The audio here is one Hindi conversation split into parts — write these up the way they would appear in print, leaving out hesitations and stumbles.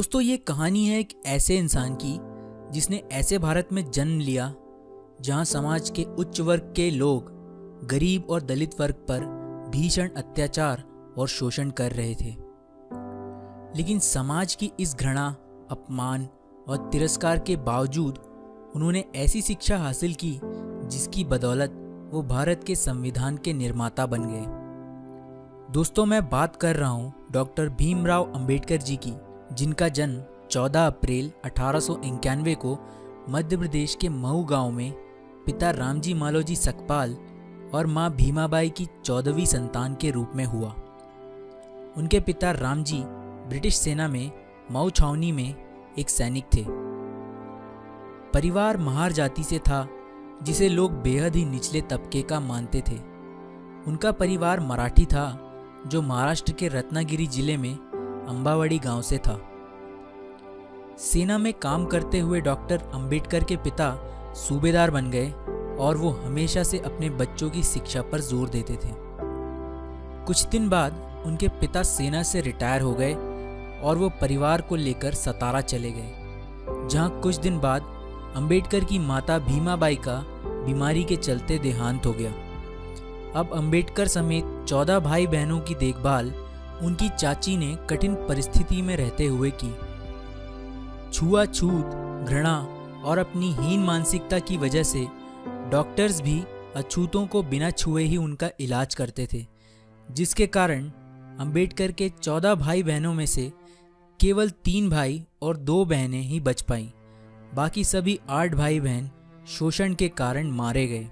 दोस्तों, ये कहानी है एक ऐसे इंसान की जिसने ऐसे भारत में जन्म लिया जहां समाज के उच्च वर्ग के लोग गरीब और दलित वर्ग पर भीषण अत्याचार और शोषण कर रहे थे। लेकिन समाज की इस घृणा, अपमान और तिरस्कार के बावजूद उन्होंने ऐसी शिक्षा हासिल की जिसकी बदौलत वो भारत के संविधान के निर्माता बन गए। दोस्तों, मैं बात कर रहा हूँ डॉक्टर भीमराव अंबेडकर जी की, जिनका जन्म 14 अप्रैल 1891 को मध्य प्रदेश के मऊ गांव में पिता रामजी मालोजी सकपाल और मां भीमाबाई की 14वीं संतान के रूप में हुआ। उनके पिता रामजी ब्रिटिश सेना में मऊ छावनी में एक सैनिक थे। परिवार महार जाति से था जिसे लोग बेहद ही निचले तबके का मानते थे। उनका परिवार मराठी था जो महाराष्ट्र के रत्नागिरी जिले में अंबावड़ी गांव से था। सेना में काम करते हुए डॉक्टर अंबेडकर के पिता सूबेदार बन गए और वो हमेशा से अपने बच्चों की शिक्षा पर जोर देते थे। कुछ दिन बाद उनके पिता सेना से रिटायर हो गए और वो परिवार को लेकर सतारा चले गए, जहां कुछ दिन बाद अंबेडकर की माता भीमाबाई का बीमारी के चलते देहांत हो गया। अब अंबेडकर समेत 14 भाई बहनों की देखभाल उनकी चाची ने कठिन परिस्थिति में रहते हुए की। छुआछूत, घृणा और अपनी हीन मानसिकता की वजह से डॉक्टर्स भी अछूतों को बिना छुए ही उनका इलाज करते थे, जिसके कारण अंबेडकर के 14 भाई बहनों में से केवल 3 भाई और 2 बहनें ही बच पाईं। बाकी सभी 8 भाई बहन शोषण के कारण मारे गए।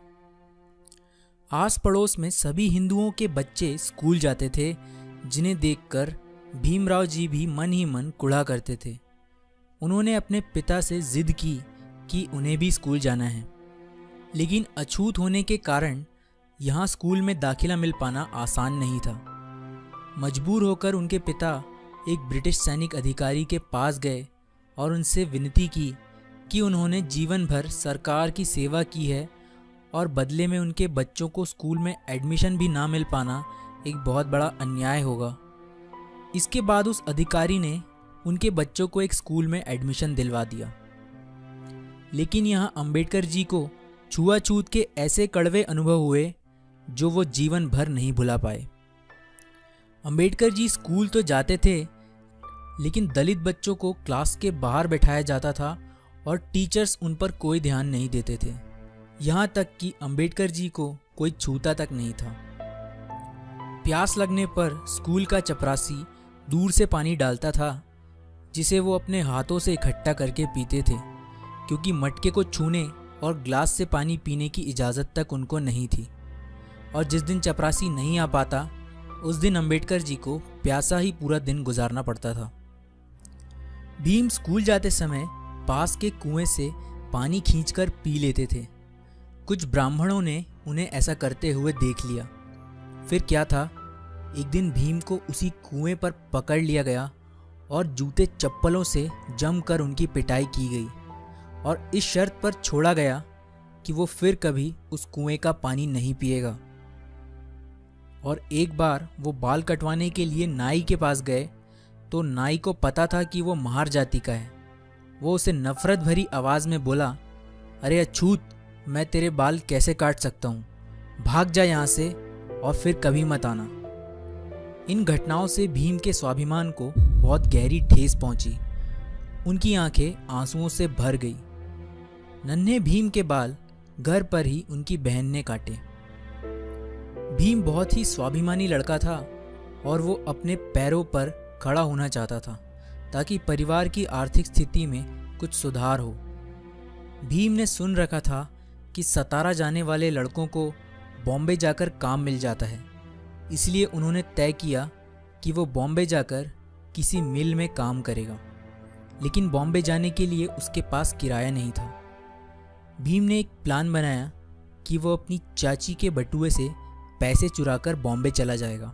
आस पड़ोस में सभी हिंदुओं के बच्चे स्कूल जाते थे, जिन्हें देखकर भीमराव जी भी मन ही मन कुढ़ा करते थे। उन्होंने अपने पिता से जिद की कि उन्हें भी स्कूल जाना है, लेकिन अछूत होने के कारण यहाँ स्कूल में दाखिला मिल पाना आसान नहीं था। मजबूर होकर उनके पिता एक ब्रिटिश सैनिक अधिकारी के पास गए और उनसे विनती की कि उन्होंने जीवन भर सरकार की सेवा की है और बदले में उनके बच्चों को स्कूल में एडमिशन भी ना मिल पाना एक बहुत बड़ा अन्याय होगा। इसके बाद उस अधिकारी ने उनके बच्चों को एक स्कूल में एडमिशन दिलवा दिया। लेकिन यहाँ अंबेडकर जी को छुआछूत के ऐसे कड़वे अनुभव हुए जो वो जीवन भर नहीं भुला पाए। अंबेडकर जी स्कूल तो जाते थे, लेकिन दलित बच्चों को क्लास के बाहर बैठाया जाता था और टीचर्स उन पर कोई ध्यान नहीं देते थे। यहाँ तक कि अंबेडकर जी को कोई छूता तक नहीं था। प्यास लगने पर स्कूल का चपरासी दूर से पानी डालता था, जिसे वो अपने हाथों से इकट्ठा करके पीते थे, क्योंकि मटके को छूने और ग्लास से पानी पीने की इजाज़त तक उनको नहीं थी। और जिस दिन चपरासी नहीं आ पाता, उस दिन अंबेडकर जी को प्यासा ही पूरा दिन गुजारना पड़ता था। भीम स्कूल जाते समय पास के कुएं से पानी खींचकर पी लेते थे। कुछ ब्राह्मणों ने उन्हें ऐसा करते हुए देख लिया। फिर क्या था, एक दिन भीम को उसी कुएं पर पकड़ लिया गया और जूते चप्पलों से जमकर उनकी पिटाई की गई और इस शर्त पर छोड़ा गया कि वो फिर कभी उस कुएं का पानी नहीं पिएगा। और एक बार वो बाल कटवाने के लिए नाई के पास गए तो नाई को पता था कि वो महार जाति का है। वो उसे नफरत भरी आवाज़ में बोला, अरे अछूत, मैं तेरे बाल कैसे काट सकता हूँ, भाग जा यहाँ से और फिर कभी मत आना। इन घटनाओं से भीम के स्वाभिमान को बहुत गहरी ठेस पहुंची। उनकी आंखें आंसुओं से भर गई। नन्हे भीम के बाल घर पर ही उनकी बहन ने काटे। भीम बहुत ही स्वाभिमानी लड़का था और वो अपने पैरों पर खड़ा होना चाहता था ताकि परिवार की आर्थिक स्थिति में कुछ सुधार हो। भीम ने सुन रखा था कि सतारा जाने वाले लड़कों को बॉम्बे जाकर काम मिल जाता है, इसलिए उन्होंने तय किया कि वो बॉम्बे जाकर किसी मिल में काम करेगा। लेकिन बॉम्बे जाने के लिए उसके पास किराया नहीं था। भीम ने एक प्लान बनाया कि वो अपनी चाची के बटुए से पैसे चुराकर बॉम्बे चला जाएगा।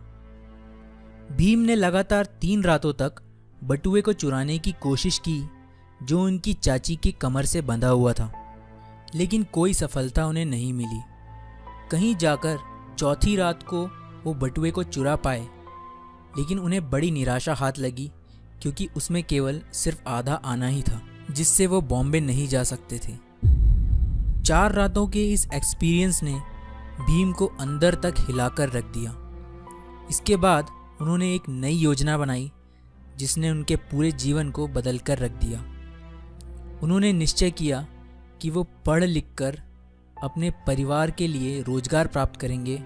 भीम ने लगातार 3 रातों तक बटुए को चुराने की कोशिश की जो उनकी चाची की कमर से बंधा हुआ था, लेकिन कोई सफलता उन्हें नहीं मिली। कहीं जाकर चौथी रात को वो बटुए को चुरा पाए, लेकिन उन्हें बड़ी निराशा हाथ लगी क्योंकि उसमें केवल सिर्फ आधा आना ही था, जिससे वो बॉम्बे नहीं जा सकते थे। 4 रातों के इस एक्सपीरियंस ने भीम को अंदर तक हिलाकर रख दिया। इसके बाद उन्होंने एक नई योजना बनाई जिसने उनके पूरे जीवन को बदल कर रख दिया। उन्होंने निश्चय किया कि वो पढ़ लिख कर अपने परिवार के लिए रोजगार प्राप्त करेंगे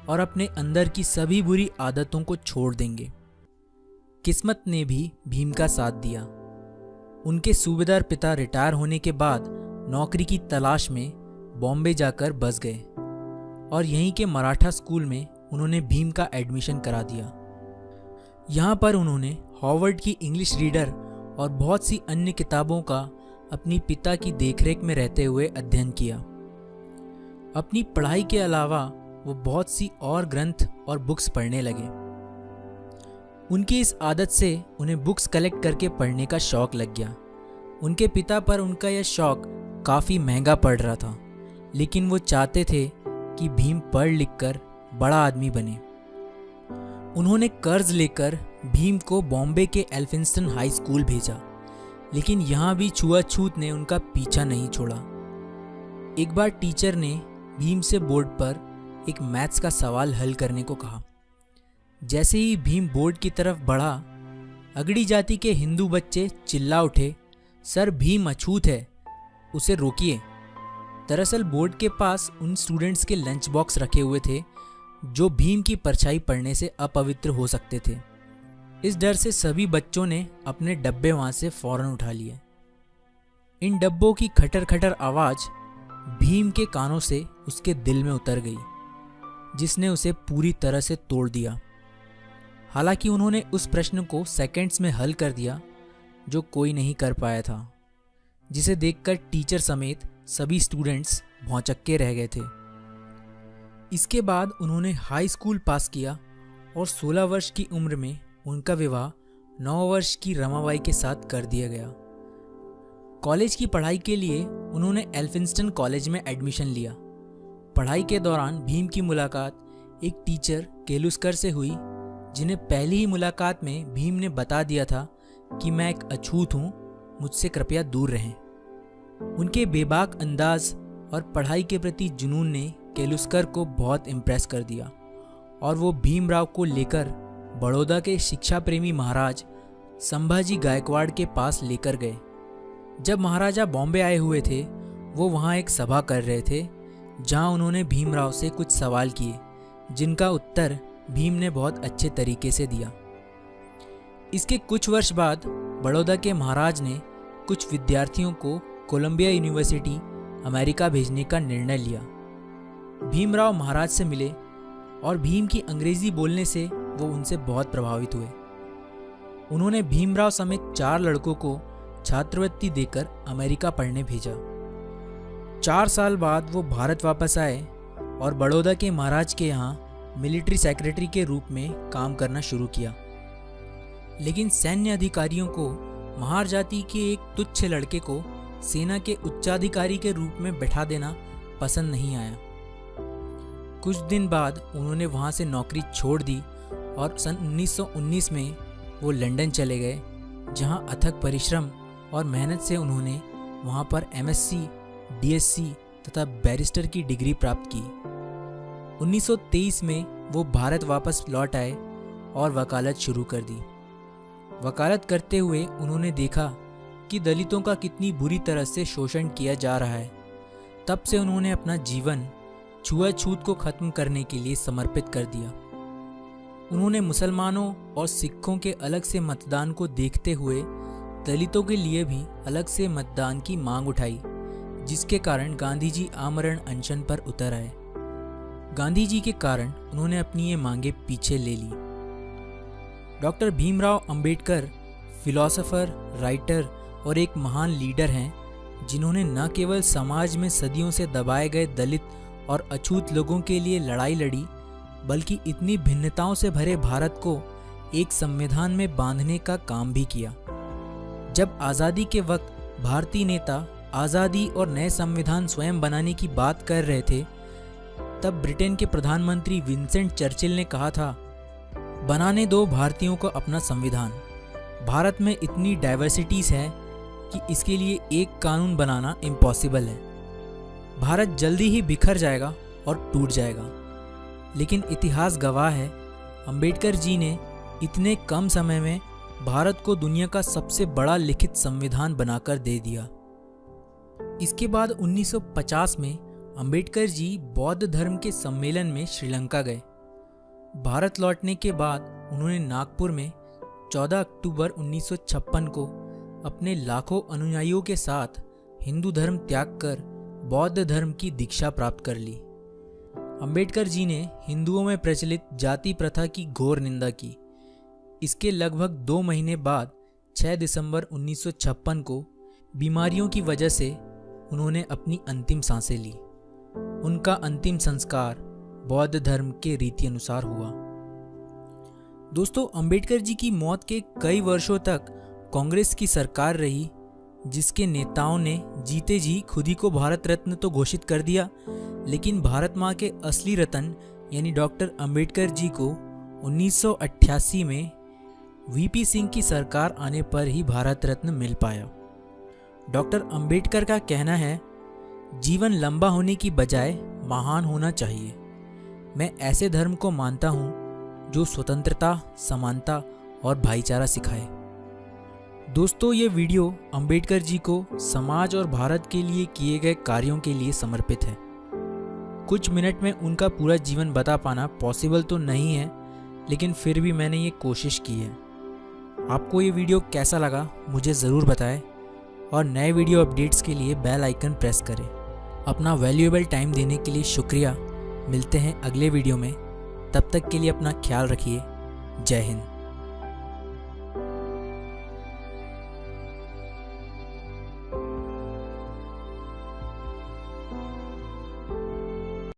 और अपने अंदर की सभी बुरी आदतों को छोड़ देंगे। किस्मत ने भी भीम का साथ दिया। उनके सूबेदार पिता रिटायर होने के बाद नौकरी की तलाश में बॉम्बे जाकर बस गए और यहीं के मराठा स्कूल में उन्होंने भीम का एडमिशन करा दिया। यहाँ पर उन्होंने हॉवर्ड की इंग्लिश रीडर और बहुत सी अन्य किताबों का अपनी पिता की देखरेख में रहते हुए अध्ययन किया। अपनी पढ़ाई के अलावा वो बहुत सी और ग्रंथ और बुक्स पढ़ने लगे। उनकी इस आदत से उन्हें बुक्स कलेक्ट करके पढ़ने का शौक लग गया। उनके पिता पर उनका यह शौक काफ़ी महंगा पड़ रहा था, लेकिन वो चाहते थे कि भीम पढ़ लिख कर बड़ा आदमी बने। उन्होंने कर्ज लेकर भीम को बॉम्बे के एल्फिंस्टन हाई स्कूल भेजा, लेकिन यहाँ भी छुआछूत ने उनका पीछा नहीं छोड़ा। एक बार टीचर ने भीम से बोर्ड पर एक मैथ्स का सवाल हल करने को कहा। जैसे ही भीम बोर्ड की तरफ बढ़ा, अगड़ी जाति के हिंदू बच्चे चिल्ला उठे, सर भीम अछूत है, उसे रोकिए। दरअसल बोर्ड के पास उन स्टूडेंट्स के लंच बॉक्स रखे हुए थे जो भीम की परछाई पड़ने से अपवित्र हो सकते थे। इस डर से सभी बच्चों ने अपने डब्बे वहां से फौरन उठा लिए। इन डब्बों की खटर खटर आवाज भीम के कानों से उसके दिल में उतर गई, जिसने उसे पूरी तरह से तोड़ दिया। हालांकि उन्होंने उस प्रश्न को सेकंड्स में हल कर दिया जो कोई नहीं कर पाया था, जिसे देखकर टीचर समेत सभी स्टूडेंट्स भौंचक्के रह गए थे। इसके बाद उन्होंने हाई स्कूल पास किया और 16 वर्ष की उम्र में उनका विवाह 9 वर्ष की रमाबाई के साथ कर दिया गया। कॉलेज की पढ़ाई के लिए उन्होंने एल्फिंस्टन कॉलेज में एडमिशन लिया। पढ़ाई के दौरान भीम की मुलाकात एक टीचर केलुस्कर से हुई, जिन्हें पहली ही मुलाकात में भीम ने बता दिया था कि मैं एक अछूत हूँ, मुझसे कृपया दूर रहें। उनके बेबाक अंदाज और पढ़ाई के प्रति जुनून ने केलुस्कर को बहुत इम्प्रेस कर दिया और वो भीमराव को लेकर बड़ौदा के शिक्षा प्रेमी महाराज संभाजी गायकवाड़ के पास लेकर गए। जब महाराजा बॉम्बे आए हुए थे, वो वहाँ एक सभा कर रहे थे जहाँ उन्होंने भीमराव से कुछ सवाल किए, जिनका उत्तर भीम ने बहुत अच्छे तरीके से दिया। इसके कुछ वर्ष बाद बड़ौदा के महाराज ने कुछ विद्यार्थियों को कोलंबिया यूनिवर्सिटी अमेरिका भेजने का निर्णय लिया। भीमराव महाराज से मिले और भीम की अंग्रेजी बोलने से वो उनसे बहुत प्रभावित हुए। उन्होंने भीमराव समेत 4 लड़कों को छात्रवृत्ति देकर अमेरिका पढ़ने भेजा। 4 साल बाद वो भारत वापस आए और बड़ौदा के महाराज के यहाँ मिलिट्री सेक्रेटरी के रूप में काम करना शुरू किया। लेकिन सैन्य अधिकारियों को महार जाति के एक तुच्छ लड़के को सेना के उच्चाधिकारी के रूप में बैठा देना पसंद नहीं आया। कुछ दिन बाद उन्होंने वहाँ से नौकरी छोड़ दी और सन 1919 में वो लंदन चले गए, जहाँ अथक परिश्रम और मेहनत से उन्होंने वहाँ पर MSc, DSc तथा बैरिस्टर की डिग्री प्राप्त की। 1923 में वो भारत वापस लौट आए और वकालत शुरू कर दी। वकालत करते हुए उन्होंने देखा कि दलितों का कितनी बुरी तरह से शोषण किया जा रहा है। तब से उन्होंने अपना जीवन छुआछूत को खत्म करने के लिए समर्पित कर दिया। उन्होंने मुसलमानों और सिखों के अलग से मतदान को देखते हुए दलितों के लिए भी अलग से मतदान की मांग उठाई, जिसके कारण गांधी जी आमरण अनशन पर उतर आए। गांधी जी के कारण उन्होंने अपनी ये मांगे पीछे ले ली। Doctor Bhimrao Ambedkar philosopher, writer और एक महान लीडर हैं, जिन्होंने न केवल समाज में सदियों से दबाए गए दलित और अछूत लोगों के लिए लड़ाई लड़ी, बल्कि इतनी भिन्नताओं से भरे भारत को एक संविधान में बांधने का काम भी किया। जब आज़ादी के वक्त भारतीय नेता आज़ादी और नए संविधान स्वयं बनाने की बात कर रहे थे, तब ब्रिटेन के प्रधानमंत्री विंसेंट चर्चिल ने कहा था, बनाने दो भारतीयों को अपना संविधान, भारत में इतनी डाइवर्सिटीज़ है कि इसके लिए एक कानून बनाना इम्पॉसिबल है। भारत जल्दी ही बिखर जाएगा और टूट जाएगा। लेकिन इतिहास गवाह है, अंबेडकर जी ने इतने कम समय में भारत को दुनिया का सबसे बड़ा लिखित संविधान बनाकर दे दिया। इसके बाद 1950 में अंबेडकर जी बौद्ध धर्म के सम्मेलन में श्रीलंका गए। भारत लौटने के बाद उन्होंने नागपुर में 14 अक्टूबर 1956 को अपने लाखों अनुयायियों के साथ हिंदू धर्म त्याग कर बौद्ध धर्म की दीक्षा प्राप्त कर ली। अंबेडकर जी ने हिंदुओं में प्रचलित जाति प्रथा की घोर निंदा की। इसके लगभग 2 महीने बाद 6 दिसंबर 1956 को बीमारियों की वजह से उन्होंने अपनी अंतिम सांसें ली। उनका अंतिम संस्कार बौद्ध धर्म के रीति अनुसार हुआ। दोस्तों, अंबेडकर जी की मौत के कई वर्षों तक कांग्रेस की सरकार रही, जिसके नेताओं ने जीते जी खुद ही को भारत रत्न तो घोषित कर दिया, लेकिन भारत माँ के असली रतन यानी डॉक्टर अंबेडकर जी को 1988 में वीपी सिंह की सरकार आने पर ही भारत रत्न मिल पाया। डॉक्टर अंबेडकर का कहना है, जीवन लंबा होने की बजाय महान होना चाहिए। मैं ऐसे धर्म को मानता हूँ जो स्वतंत्रता, समानता और भाईचारा सिखाए। दोस्तों, ये वीडियो अंबेडकर जी को समाज और भारत के लिए किए गए कार्यों के लिए समर्पित है। कुछ मिनट में उनका पूरा जीवन बता पाना पॉसिबल तो नहीं है, लेकिन फिर भी मैंने ये कोशिश की है। आपको ये वीडियो कैसा लगा मुझे ज़रूर बताएं और नए वीडियो अपडेट्स के लिए बेल आइकन प्रेस करें। अपना वैल्यूएबल टाइम देने के लिए शुक्रिया। मिलते हैं अगले वीडियो में, तब तक के लिए अपना ख्याल रखिए। जय हिंद।